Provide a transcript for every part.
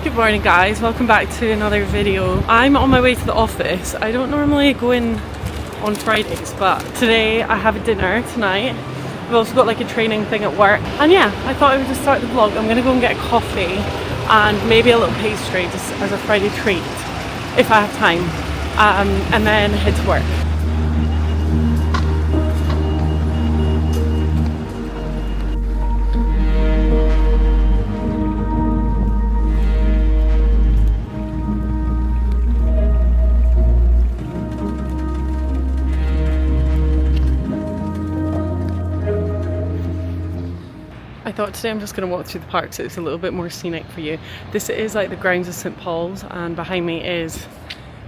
Good morning guys, welcome back to another video. I'm on my way to the office. I don't normally go in on Fridays, but today I have a dinner tonight. We've also got like a training thing at work. And yeah, I thought I would just start the vlog. I'm gonna go and get a coffee and maybe a little pastry just as a Friday treat if I have time. And then head to work. I thought today I'm just going to walk through the park so it's a little bit more scenic for you. This is like the grounds of St Paul's, and behind me is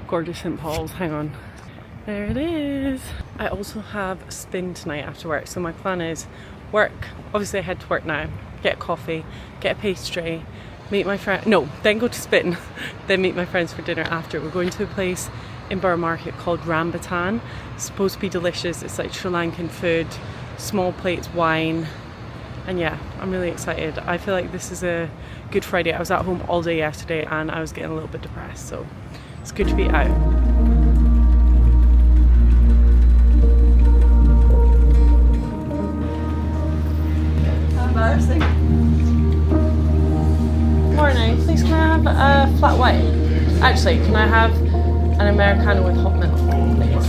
gorgeous St Paul's. Hang on. There it is. I also have spin tonight after work, so my plan is work. Obviously I head to work now, get a coffee, get a pastry, meet my friend, no, then go to spin, then meet my friends for dinner after. We're going to a place in Borough Market called Rambutan. It's supposed to be delicious. It's like Sri Lankan food, small plates, wine. And yeah, I'm really excited. I feel like this is a good Friday. I was at home all day yesterday and I was getting a little bit depressed, so it's good to be out. Embarrassing. Morning, please can I have a flat white? Actually, can I have an Americano with hot milk, please?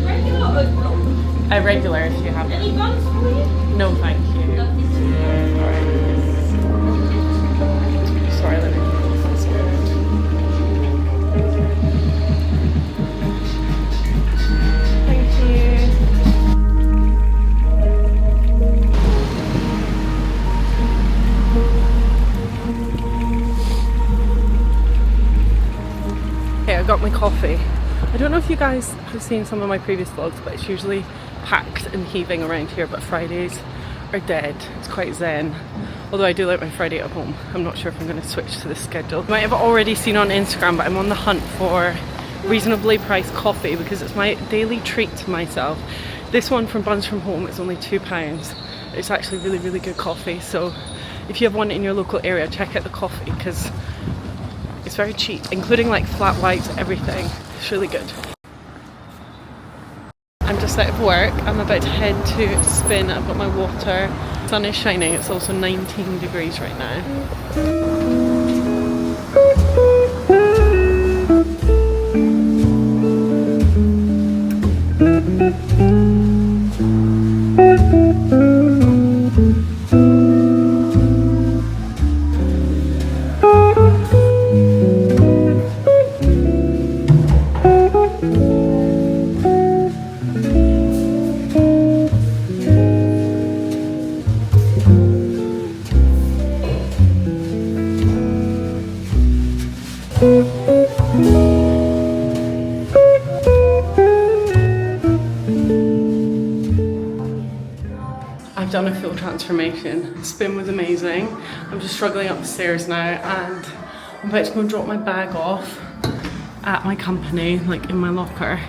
Regular or with milk? A regular if you have it. Any buns for you? No, thank you. Alright. Sorry, let me put this on. Thank you. Okay, I got my coffee. I don't know if you guys have seen some of my previous vlogs, but it's usually packed and heaving around here, but Fridays are dead. It's quite zen. Although I do like my Friday at home. I'm not sure if I'm going to switch to this schedule. You might have already seen on Instagram, but I'm on the hunt for reasonably priced coffee because it's my daily treat to myself. This one from Buns from Home is only £2. It's actually really, really good coffee. So if you have one in your local area, check out the coffee because it's very cheap, including like flat whites, everything. It's really good. I'm just out of work. I'm about to head to spin. I've got my water. The sun is shining. It's also 19 degrees right now. I've done a full transformation. Spin was amazing. I'm just struggling up the stairs now and I'm about to go and drop my bag off at my company, like in my locker,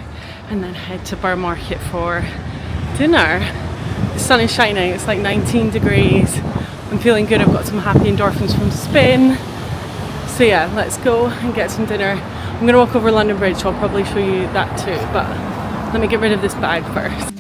and then head to Borough Market for dinner. The sun is shining, it's like 19 degrees. I'm feeling good, I've got some happy endorphins from spin. So yeah, let's go and get some dinner. I'm gonna walk over London Bridge, so I'll probably show you that too, but let me get rid of this bag first.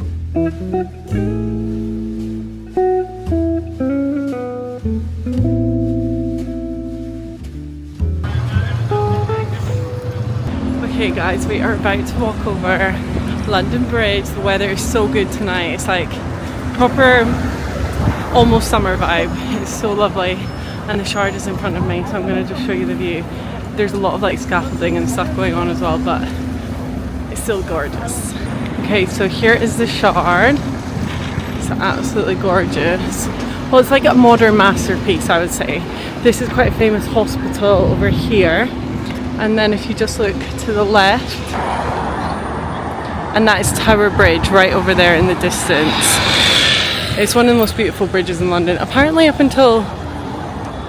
Okay guys, we are about to walk over London Bridge. The weather is so good tonight. It's like proper, almost summer vibe. It's so lovely. And the Shard is in front of me, so I'm going to just show you the view. There's a lot of like scaffolding and stuff going on as well, but it's still gorgeous. Okay, so here is the Shard. It's absolutely gorgeous. Well, it's like a modern masterpiece, I would say. This is quite a famous hospital over here. And then if you just look to the left, and that is Tower Bridge right over there in the distance. It's one of the most beautiful bridges in London. Apparently up until,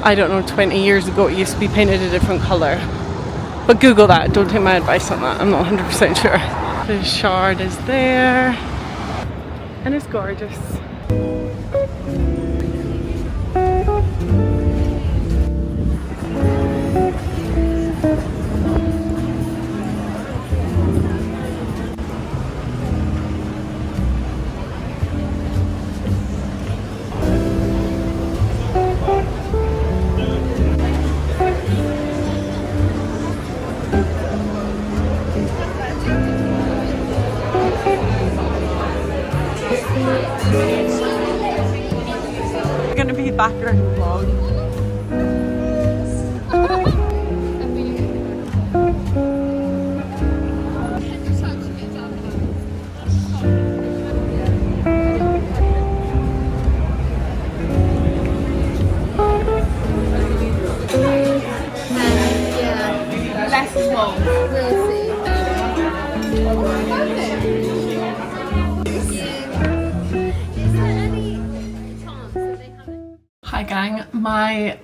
I don't know, 20 years ago it used to be painted a different colour. But Google that, don't take my advice on that, I'm not 100% sure. The Shard is there, and it's gorgeous. background vlog. Less is more. We'll see. Hi gang, my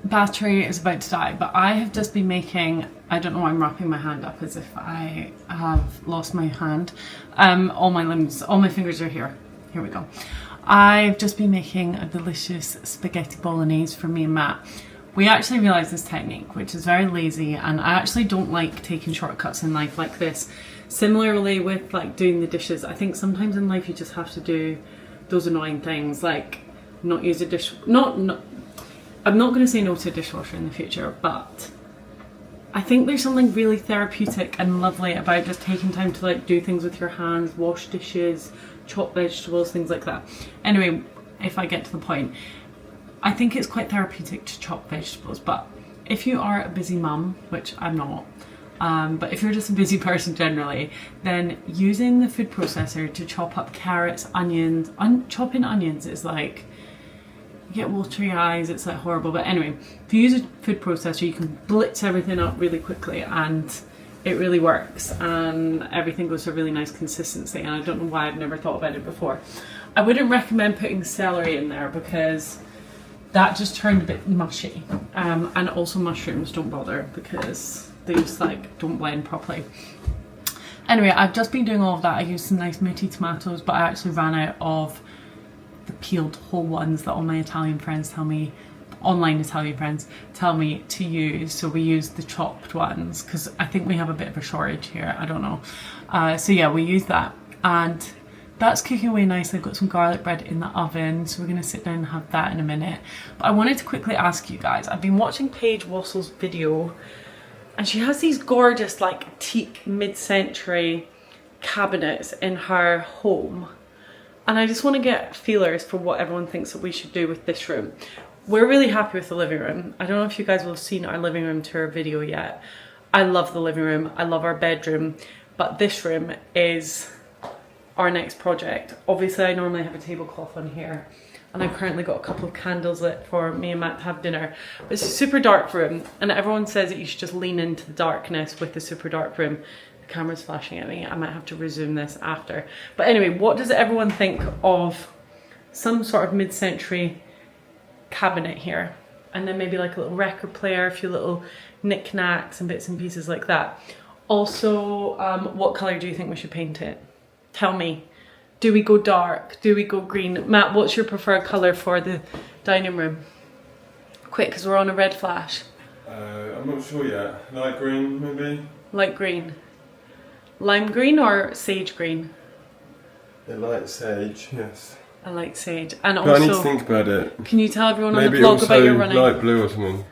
battery is about to die, but I have just been making, I don't know why I'm wrapping my hand up as if I have lost my hand. All my limbs, all my fingers are here. Here we go. I've just been making a delicious spaghetti bolognese for me and Matt. We actually realised this technique, which is very lazy, and I actually don't like taking shortcuts in life like this. Similarly with like doing the dishes, I think sometimes in life you just have to do those annoying things, like not use a dish, I'm not going to say no to a dishwasher in the future, but I think there's something really therapeutic and lovely about just taking time to like do things with your hands, wash dishes, chop vegetables, things like that. Anyway, if I get to the point, I think it's quite therapeutic to chop vegetables, but if you are a busy mum, which I'm not, but if you're just a busy person generally, then using the food processor to chop up carrots, onions, chopping onions is like, you get watery eyes, it's like horrible. But anyway, if you use a food processor, you can blitz everything up really quickly and it really works, and everything goes to a really nice consistency, and I don't know why I've never thought about it before. I wouldn't recommend putting celery in there because that just turned a bit mushy, and also mushrooms, don't bother because they just like don't blend properly. Anyway, I've just been doing all of that. I used some nice meaty tomatoes, but I actually ran out of the peeled whole ones that all my Italian friends tell me, online Italian friends tell me to use, so we used the chopped ones because I think we have a bit of a shortage here, I don't know. So yeah, we used that, and that's cooking away nicely. I've got some garlic bread in the oven, so we're going to sit down and have that in a minute. But I wanted to quickly ask you guys, I've been watching Paige Wassell's video, and she has these gorgeous like teak mid-century cabinets in her home, and I just want to get feelers for what everyone thinks that we should do with this room. We're really happy with the living room. I don't know if you guys will have seen our living room tour video yet. I love the living room, I love our bedroom, but this room is our next project. Obviously I normally have a tablecloth on here, and I've currently got a couple of candles lit for me and Matt to have dinner. But it's a super dark room, and everyone says that you should just lean into the darkness with the super dark room. The camera's flashing at me, I might have to resume this after. But anyway, what does everyone think of some sort of mid-century cabinet here? And then maybe like a little record player, a few little knickknacks and bits and pieces like that. Also, what colour do you think we should paint it? Tell me. Do we go dark? Do we go green? Matt, what's your preferred colour for the dining room? Quick, because we're on a red flash. I'm not sure yet. Light green, maybe? Light green. Lime green or sage green? A light sage, yes. A light sage. And But also, I need to think about it. Can you tell everyone Maybe on the vlog also about your running? light blue or something.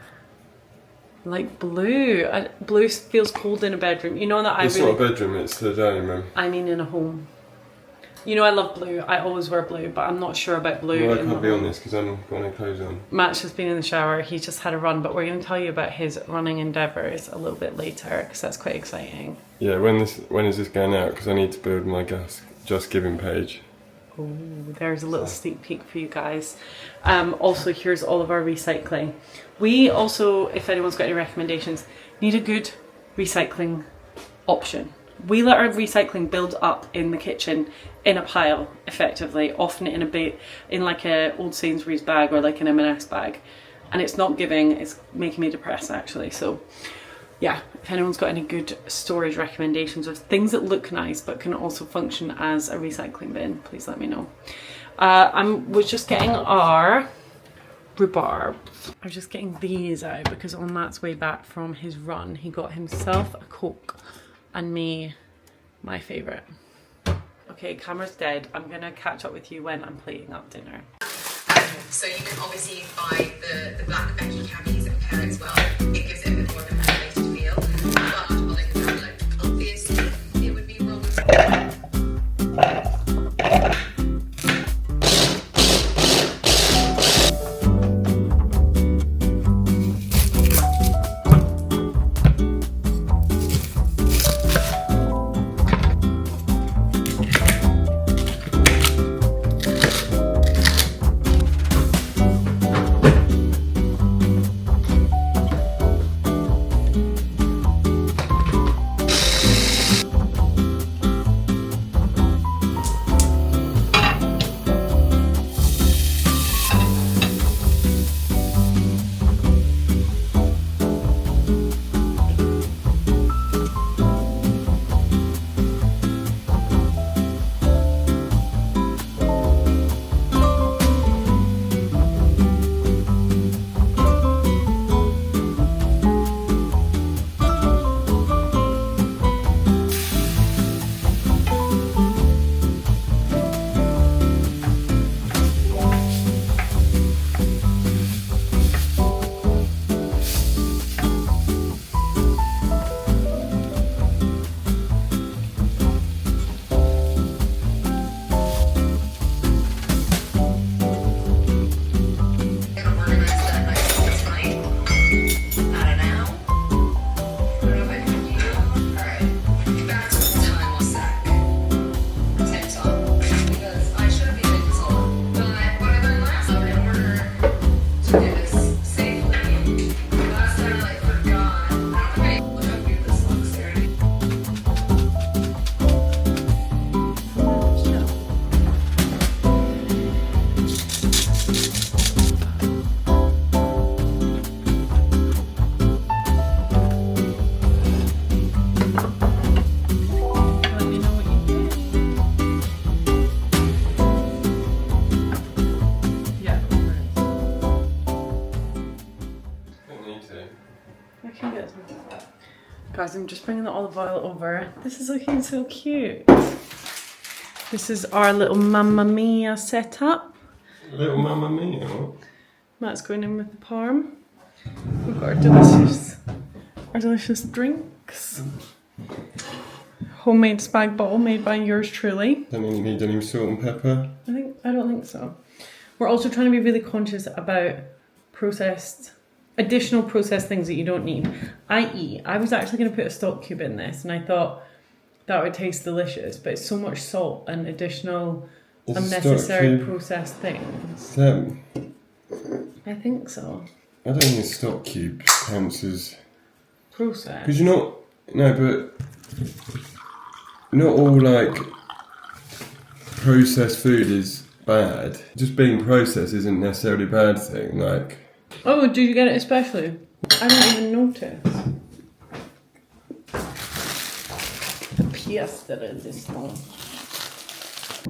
Light blue. Blue feels cold in a bedroom. You know that It's not a bedroom, it's the dining room. I mean in a home. You know I love blue. I always wear blue, but I'm not sure about blue. Well, I can't be on this because I'm got no clothes on. Matt's just been in the shower. He's just had a run, but we're going to tell you about his running endeavours a little bit later because that's quite exciting. Yeah, when is this going out? Because I need to build my Just Giving page. Oh, there's a little sneak peek for you guys. Also, here's all of our recycling. We also, if anyone's got any recommendations, need a good recycling option. We let our recycling build up in the kitchen in a pile, effectively, often in a bit, in like a old Sainsbury's bag or like an M&S bag, and it's not giving. It's making me depressed actually. So yeah, if anyone's got any good storage recommendations of things that look nice but can also function as a recycling bin, please let me know. I was just getting our rhubarb. I was just getting these out because on Matt's way back from his run, he got himself a Coke and me my favourite. Okay, camera's dead. I'm gonna catch up with you when I'm plating up dinner. So you can obviously buy the black Becky cabbies and pair as well. It gives it a bit more of an elevated feel. But I'll let you know, obviously it would be wrong. I can get some. Guys, I'm just bringing the olive oil over. This is looking so cute. This is our little Mamma Mia setup. Little Mamma Mia. Matt's going in with the parm. We've got our delicious drinks. Homemade spag bol made by yours truly. Don't you need any salt and pepper? I don't think so. We're also trying to be really conscious about additional processed things that you don't need. I.e., I was actually going to put a stock cube in this, and I thought that would taste delicious, but it's so much salt and additional unnecessary processed things. I think so. I don't think a stock cube counts as processed. Because but not all like processed food is bad. Just being processed isn't necessarily a bad thing. Like. Oh, did you get it especially? I didn't even notice. The pièce de résistance.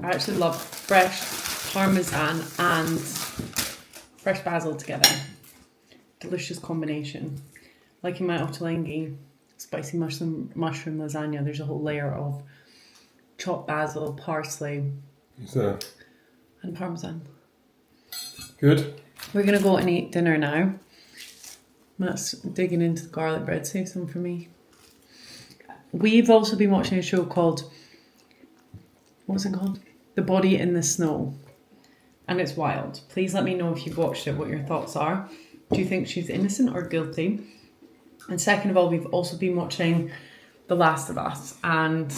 I actually love fresh parmesan and fresh basil together. Delicious combination. Like in my ottolenghi spicy mushroom lasagna, there's a whole layer of chopped basil, parsley, and parmesan. Good. We're gonna go and eat dinner now. Matt's digging into the garlic bread. Save some for me. We've also been watching a show called, what's it called? The Body in the Snow. And it's wild. Please let me know if you've watched it, what your thoughts are. Do you think she's innocent or guilty? And second of all, we've also been watching The Last of Us. And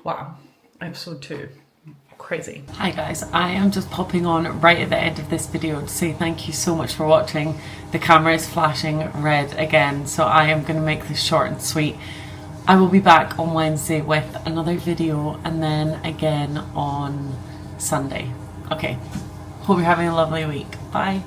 wow, episode 2. Crazy. Hi guys, I am just popping on right at the end of this video to say thank you so much for watching. The camera is flashing red again, so I am going to make this short and sweet. I will be back on Wednesday with another video and then again on Sunday. Okay, hope you're having a lovely week. Bye.